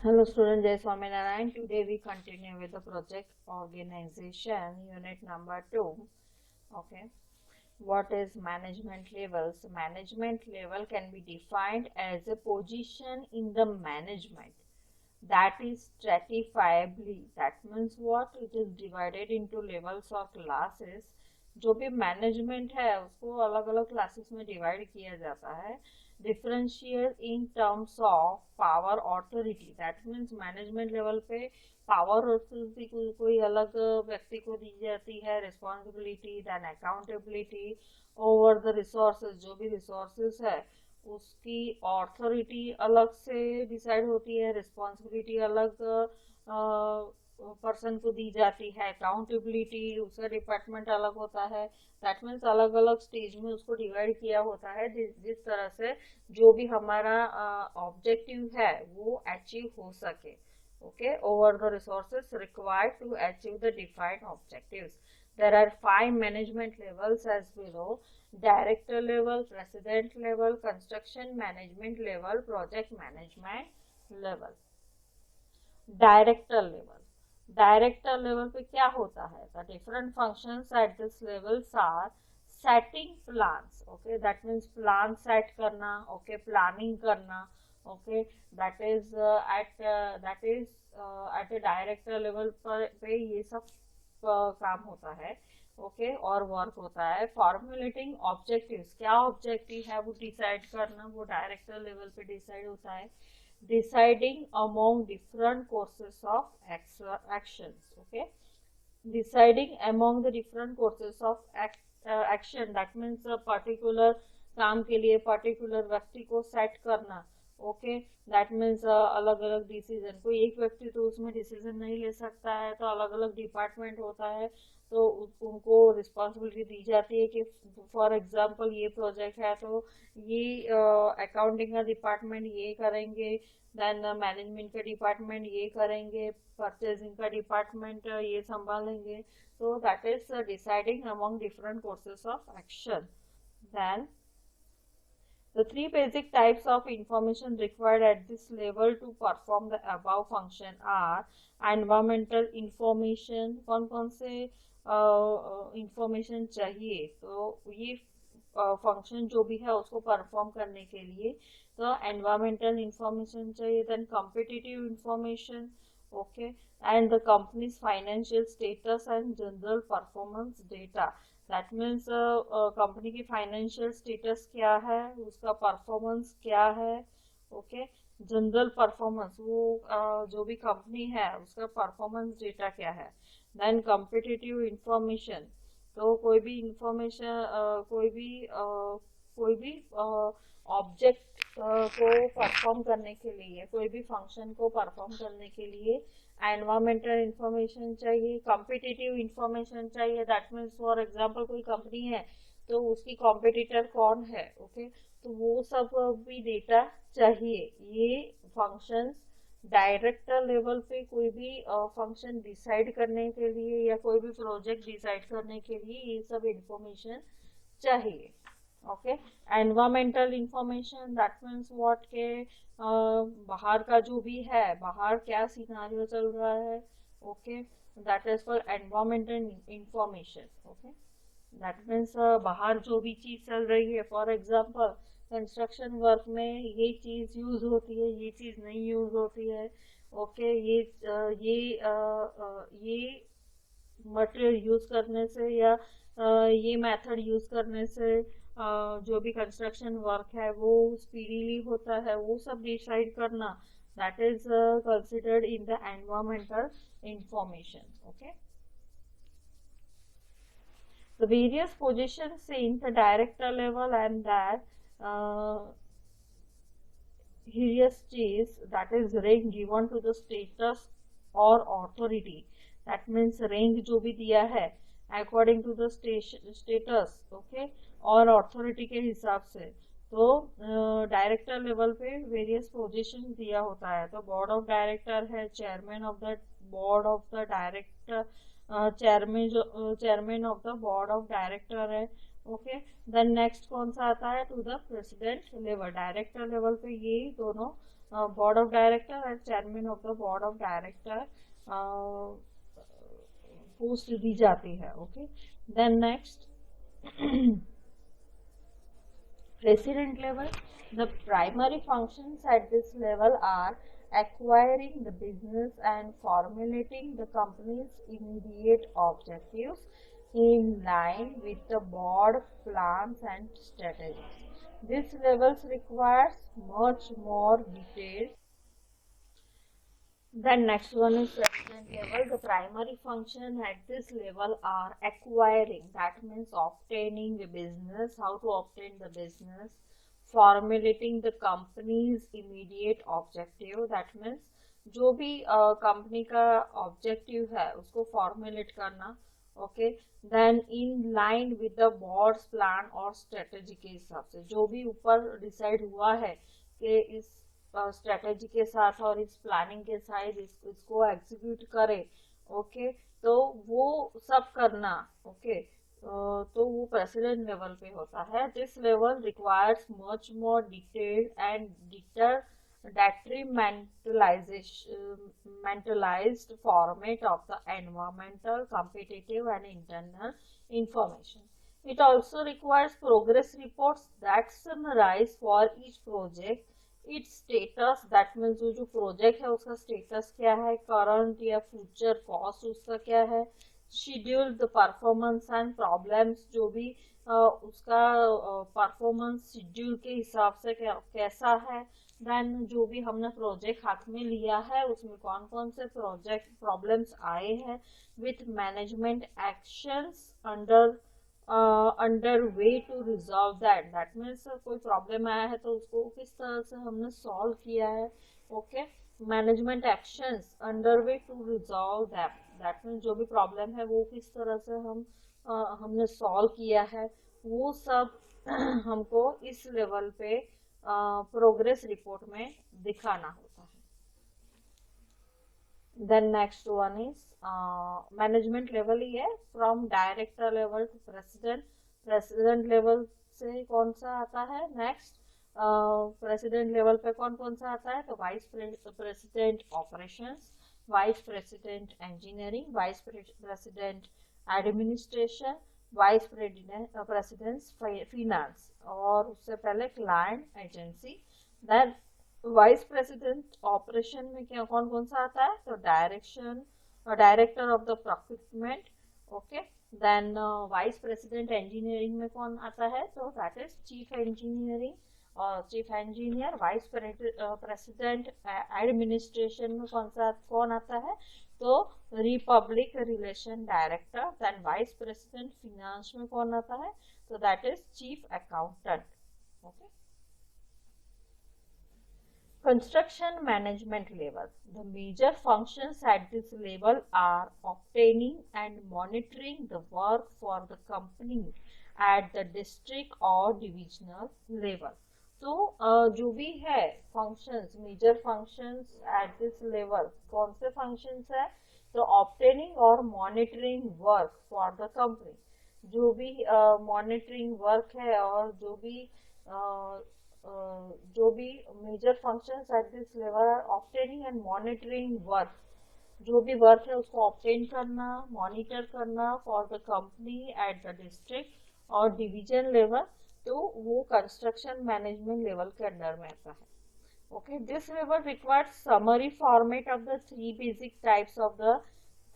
Hello student, Jai Swaminarayan. Today we continue with the project organization unit number 2. Okay. What is management level? So management level can be defined as a position in the management that is stratifiably. That means what? It is divided into levels or classes. जो भी management है उसको अलग अलग classes में divide किया जाता है. Differentiate in terms of power authority. That means management level पे पावर ऑथोरिटी कोई अलग व्यक्ति को दी जाती है. Responsibility then accountability over the resources. जो भी रिसोर्सेज है उसकी ऑथोरिटी अलग से डिसाइड होती है. रिस्पॉन्सिबिलिटी अलग पर्सन को दी जाती है. अकाउंटेबिलिटी उसका डिपार्टमेंट अलग होता है. दैट मीन्स अलग अलग स्टेज में उसको डिवाइड किया होता है जिस तरह से जो भी हमारा ऑब्जेक्टिव है वो अचीव हो सके. Okay. Over the resources required to achieve the defined objectives. There are 5 management levels as below: director level, president level, construction management level, project management level. Director level पे क्या होता है? The different functions at this levels are setting plans. Okay. That means plan set करना. Okay. Planning करना. Okay. That is at a director level पर पे ये सब काम होता है. ओके. और वर्क होता है. Formulating objectives. क्या ऑब्जेक्टिव है वो डिसाइड करना, वो डायरेक्टर लेवल पे डिसाइड होता है. Deciding among different courses of actions. Okay. Deciding among the different courses of action. That means a particular काम के लिए पर्टिकुलर व्यक्ति को सेट करना. ओके. दैट मीन्स अलग अलग डिसीजन. कोई एक व्यक्ति तो उसमें डिसीजन नहीं ले सकता है, तो अलग अलग डिपार्टमेंट होता है तो उनको रिस्पॉन्सिबिलिटी दी जाती है कि फॉर एग्जांपल ये प्रोजेक्ट है तो ये अकाउंटिंग का डिपार्टमेंट ये करेंगे, देन मैनेजमेंट का डिपार्टमेंट ये करेंगे, परचेजिंग का डिपार्टमेंट ये संभालेंगे. तो that is deciding among different courses of action. Then the 3 basic types of information required at this level to perform the above function are environmental information. कौन कौन से इंफॉर्मेशन चाहिए? तो ये फंक्शन जो भी है उसको परफॉर्म करने के लिए तो एनवायरमेंटल इंफॉर्मेशन चाहिए. Then competitive information. Okay. And the company's financial status and general performance data. That means company की फाइनेंशियल स्टेटस क्या है, उसका परफॉर्मेंस क्या है. ओके. जनरल परफॉर्मेंस, वो जो भी कंपनी है उसका परफॉर्मेंस डेटा क्या है. Then competitive information. तो कोई भी इंफॉर्मेशन कोई भी ऑब्जेक्ट को परफॉर्म करने के लिए, कोई भी फंक्शन को परफॉर्म करने के लिए एनवायरमेंटल इंफॉर्मेशन चाहिए, कॉम्पिटिटिव इंफॉर्मेशन चाहिए. दैट मीन्स फॉर एग्जांपल कोई कंपनी है तो उसकी कॉम्पिटिटर कौन है. ओके. तो वो सब भी डेटा चाहिए. ये फंक्शंस डायरेक्टर लेवल पे कोई भी फंक्शन डिसाइड करने के लिए या कोई भी प्रोजेक्ट डिसाइड करने के लिए ये सब इंफॉर्मेशन चाहिए. Okay. Environmental information that means what के बाहर का जो भी है, बाहर क्या सिनारियो चल रहा है. Okay. That is for environmental information. Okay. That means बाहर जो भी चीज चल रही है, फॉर एग्जांपल कंस्ट्रक्शन वर्क में ये चीज यूज होती है, ये चीज नहीं यूज होती है. ओके. ये मटेरियल यूज करने से या ये मेथड यूज करने से जो भी कंस्ट्रक्शन वर्क है वो स्पीडीली होता है, वो सब डिसाइड करना. That is considered in the environmental information. Okay. The various positions in the director level and that hierarchies, that is rank given to the status or authority. That means rank जो भी दिया है according to the status. Okay. और authority के हिसाब से. तो director level पे वेरियस पोजीशन दिया होता है. तो बोर्ड ऑफ डायरेक्टर है, chairman of the board of the director, chairman of the board of director है. ओके. देन नेक्स्ट कौन सा आता है? To the president level. Director level पे ये दोनों board of director and chairman of the board of director post दी जाती है. Okay, then next president level. The primary functions at this level are acquiring the business and formulating the company's immediate objectives in line with the board plans and strategies. This level requires much more detail. Then next one is president level. The primary function at this level are acquiring, that means obtaining a business, how to obtain the business, formulating the company's immediate objective, that means जो भी company का objective है उसको formulate करना. Okay, then in line with the board's plan और strategy के हिसाब से जो भी ऊपर डिसाइड हुआ है कि इस स्ट्रेटेजी के साथ और इस प्लानिंग के साथ इसको एग्जीक्यूट करे. ओके, तो वो सब करना. ओके, तो वो प्रेसिडेंट लेवल पे होता है. This level requires much more detailed and departmentalized format of the environmental, competitive and internal information. It also requires progress reports that summarize for each project its status, that means जो project है उसका status क्या है, current या future cost उसका क्या है, schedule the performance and problems, जो भी उसका परफॉर्मेंस शेड्यूल के हिसाब से कैसा है. देन जो भी हमने प्रोजेक्ट हाथ में लिया है उसमें कौन कौन से प्रोजेक्ट प्रॉब्लम्स आए हैं, with management actions under way to resolve that means कोई प्रॉब्लम आया है तो उसको किस तरह से हमने सॉल्व किया है. Okay, management actions under way to resolve that means जो भी प्रॉब्लम है वो किस तरह से हमने सॉल्व किया है, वो सब हमको इस लेवल पे प्रोग्रेस रिपोर्ट में दिखाना होता है. Then next one is management level ही है, from director level to president. president level से कौन सा आता है नेक्स्ट, प्रेसिडेंट लेवल पे कौन कौन सा आता है, तो vice president operations, vice president engineering, vice president administration, vice president finance और उससे पहले client agency. Then vice president operation में क्या कौन कौन सा आता है, तो director of the procurement. Okay, then vice president engineering में कौन आता है, तो दैट इज चीफ इंजीनियरिंग और chief engineer. Vice president administration में कौन आता है, तो republic relation director. Then vice president finance में कौन आता है, तो that is chief accountant. Okay, construction management level. The major functions at this level are obtaining and monitoring the work for the company at the district or divisional level. तो जो भी है functions, major functions at this level, कौन से functions है, तो obtaining और monitoring work for the company. जो भी monitoring work है और जो भी major functions at this level are obtaining and monitoring work, जो भी वर्क है उसको ऑब्टेन करना, मॉनिटर करना for the company at the district और डिवीजन लेवल, तो वो कंस्ट्रक्शन मैनेजमेंट लेवल के अंडर में आता है. Okay, this level requires summary format of the 3 basic types of the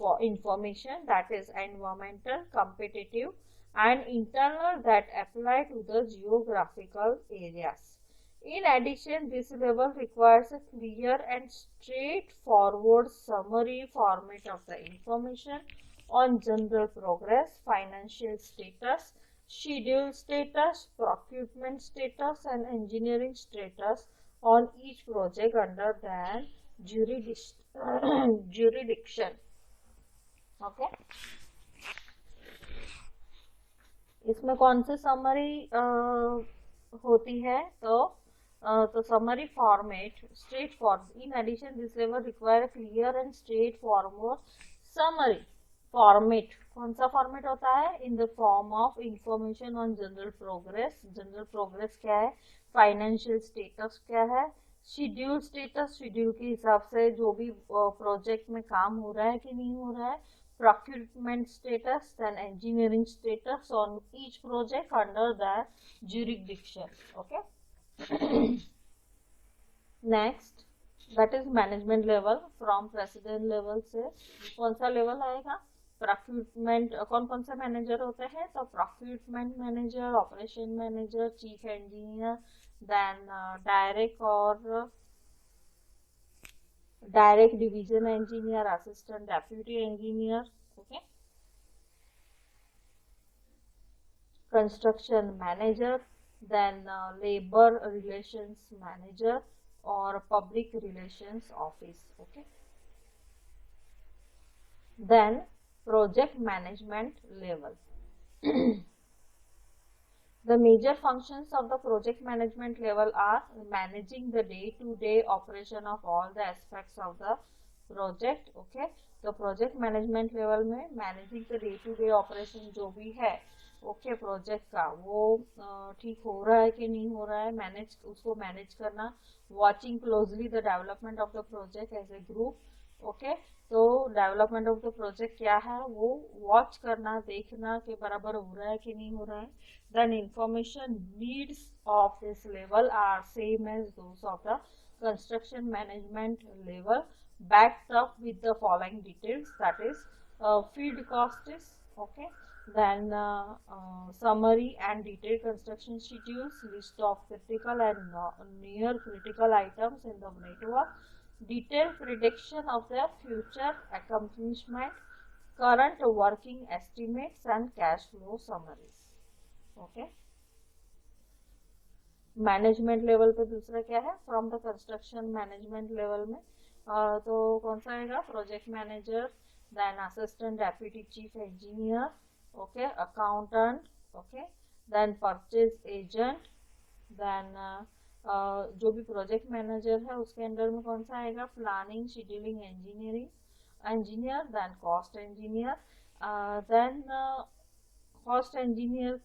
information, that is environmental, competitive and internal, that apply to the geographical areas. In addition, this level requires a clear and straightforward summary format of the information on general progress, financial status, schedule status, procurement status and engineering status on each project under the jurisdiction. Okay, इसमें कौन सी summary होती है, तो summary format straight form. In addition this level require clear and straight former summary format. कौन सा format होता है, in the form of information on general progress. General progress क्या है, फाइनेंशियल स्टेटस क्या है, शेड्यूल स्टेटस, शेड्यूल के हिसाब से जो भी प्रोजेक्ट में काम हो रहा है कि नहीं हो रहा है. Procurement status, then engineering status on each project under their jurisdiction. Okay. Next, that is management level. From president level से कौन सा लेवल आएगा? प्रोक्यूरमेंट. कौन कौन से मैनेजर होते हैं? तो procurement manager, operation manager, chief engineer, then direct division engineer, assistant deputy engineer. Okay. Construction manager, then labour relations manager और public relations office. Okay. Then project management level. The major functions of the project management level are managing the day-to-day operation of all the aspects of the project. Okay. तो project management level में managing the day to day operation जो भी है okay project का, वो ठीक हो रहा है कि नहीं हो रहा है, मैनेज उसको मैनेज करना. Watching closely the development of the project as a group. Okay. तो डेवलपमेंट ऑफ द प्रोजेक्ट क्या है वो वॉच करना, देखना कि बराबर हो रहा है कि नहीं हो रहा है. Then information needs of this level are same as those of the construction management level, backed up with the following details, that is field costs. Okay. Then summary and detailed construction schedules, list of critical and near critical items in the network, detailed prediction of their future accomplishment, current working estimates and cash flow summaries. Okay. Management level पे दूसरा क्या है? From the construction management level में तो कौन सा आएगा? Project manager, then assistant deputy chief engineer, okay, accountant, okay, then purchase agent, then जो भी प्रोजेक्ट मैनेजर है उसके अंडर में कौन सा आएगा? Planning, scheduling engineer, then cost engineer, then cost engineer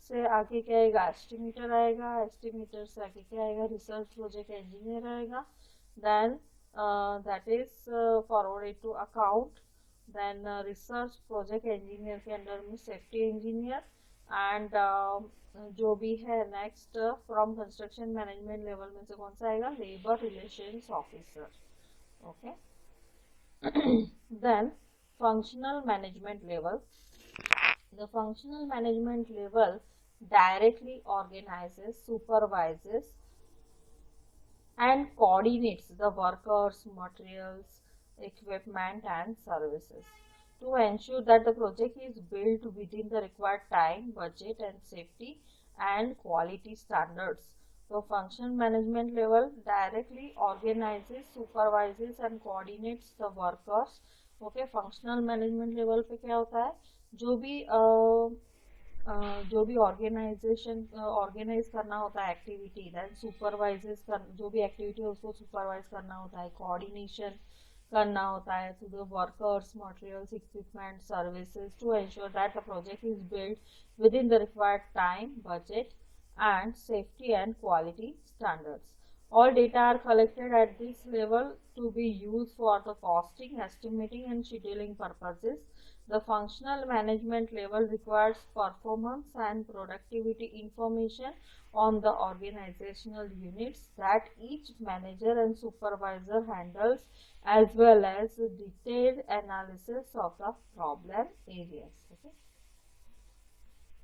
से आगे क्या आएगा? एस्टिमेटर आएगा. एस्टिमेटर से आगे क्या आएगा? रिसर्च प्रोजेक्ट इंजीनियर आएगा. Then that is forwarded to account. Then research project engineer के अंडर में सेफ्टी इंजीनियर एंड जो भी है next from construction management level में से कौन सा आएगा? Labour relations officer. Okay. Then functional management level. The functional management level directly organizes, supervises, and coordinates the workers, materials, equipment, and services to ensure that the project is built within the required time, budget, and safety and quality standards. So, functional management level directly organizes, supervises, and coordinates the workers. Okay, functional management level पे क्या होता है? जो भी organisation organise करना होता है activity, then supervises कर जो भी एक्टिविटी है उसको सुपरवाइज करना होता है, कोऑर्डिनेशन करना होता है to the workers, materials, equipment, services to ensure that the project is build within the required time, budget and safety and quality standards. All data are collected at this level to be used for the costing, estimating and scheduling purposes. The functional management level requires performance and productivity information on the organizational units that each manager and supervisor handles, as well as detailed analysis of the problem areas. Okay.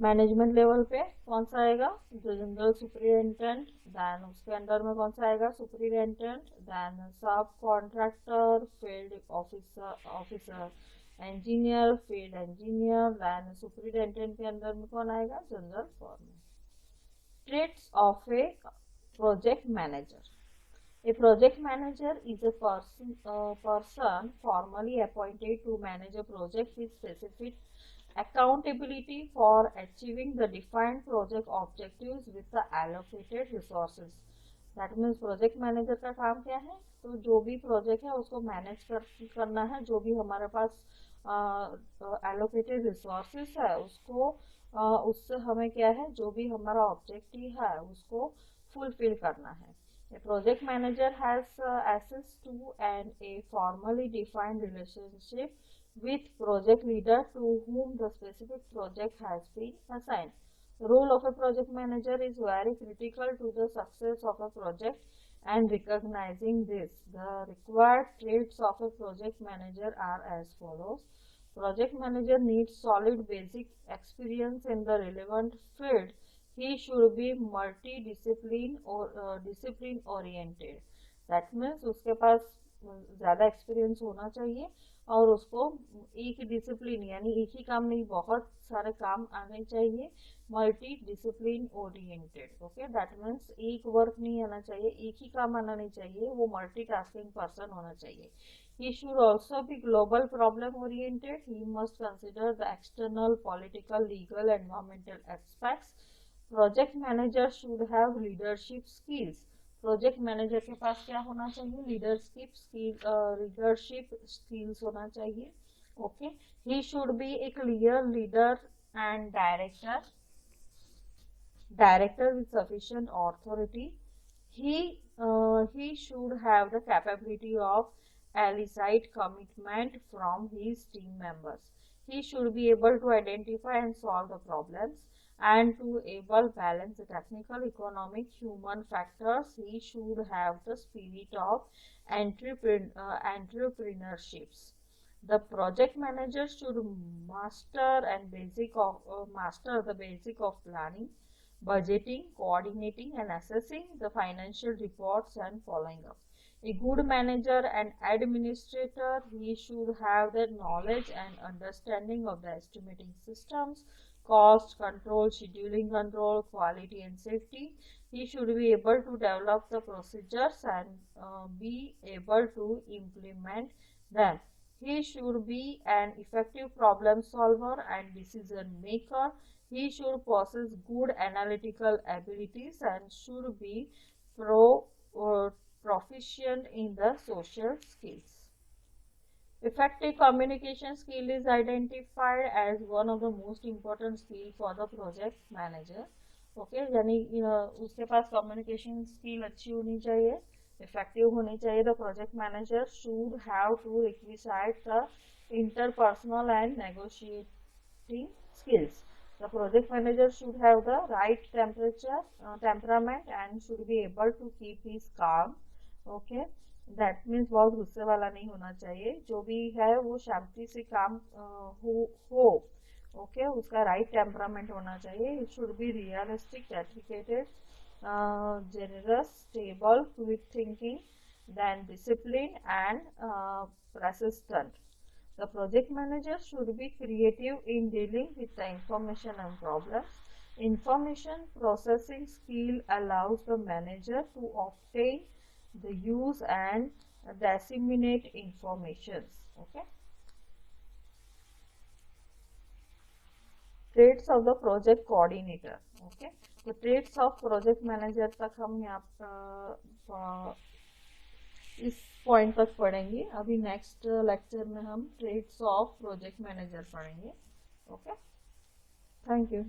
Management level पे कौन सा आएगा? जो general superintendent, then उसके under में कौन सा आएगा? Superintendent, then subcontractor, field officer engineer, field engineer, then superintendent के अंदर में कौन आएगा? General foreman. Traits of a project manager. A project manager is a person formally appointed to manage a project with specific accountability for achieving the defined project objectives with the allocated resources. That means project manager का काम क्या है? तो जो भी project है उसको manage करना है, जो भी हमारे पास allocated resources है उसको उससे हमें क्या है, जो भी हमारा ऑब्जेक्टिव है उसको फुलफिल करना है. A project manager has access to a formally defined relationship with project leader to whom the specific project has been assigned. The role of a project manager is very critical to the success of a project, and recognizing this, the required traits of a project manager are as follows. Project manager needs solid basic experience in the relevant field. He should be multi-discipline or discipline oriented. That means उसके पास ज़्यादा experience होना चाहिए और उसको एक discipline यानी एक ही काम नहीं बहुत सारे काम आने चाहिए. Multi discipline oriented. Okay, that means एक वर्क नहीं आना चाहिए, एक ही काम आना नहीं चाहिए, वो मल्टीटास्किंग पर्सन होना चाहिए. He should also be global problem oriented. He must consider the external, political, legal, environmental aspects. Project manager should have leadership skills. Project manager के पास क्या होना चाहिए? लीडरशिप स्किल्स होना चाहिए. Okay, he should be A clear leader and director with sufficient authority. He should have the capability of elicit commitment from his team members. He should be able to identify and solve the problems and to able balance the technical, economic, human factors. He should have the spirit of entrepreneurships. The project manager should master the basic of planning, budgeting, coordinating and assessing the financial reports and following up. A good manager and administrator, he should have the knowledge and understanding of the estimating systems, cost control, scheduling control, quality and safety. He should be able to develop the procedures and be able to implement them. He should be an effective problem solver and decision maker. He should possess good analytical abilities and should be proficient in the social skills. Effective communication skill is identified as one of the most important skill for the project manager. Okay, यानी उसके पास communication skill अच्छी होनी चाहिए, effective होनी चाहिए. The project manager should have to requisite the interpersonal and negotiating skills. The project manager should have the right temperament and should be able to keep his calm. Okay, that means बहुत गुस्से वाला नहीं होना चाहिए. जो भी है वो शांति से काम हो. ओके, उसका राइट टेम्परामेंट होना चाहिए. It should be realistic, dedicated, generous, stable, quick thinking, then disciplined and persistent. The project manager should be creative in dealing with the information and problems. Information processing skill allows the manager to obtain the use and disseminate information. Okay. Traits of the project coordinator. Okay. तो traits of project manager तक हम यहाँ इस point तक पढ़ेंगे. अभी next lecture में हम ट्रेड्स ऑफ प्रोजेक्ट मैनेजर पढ़ेंगे. Okay, thank you.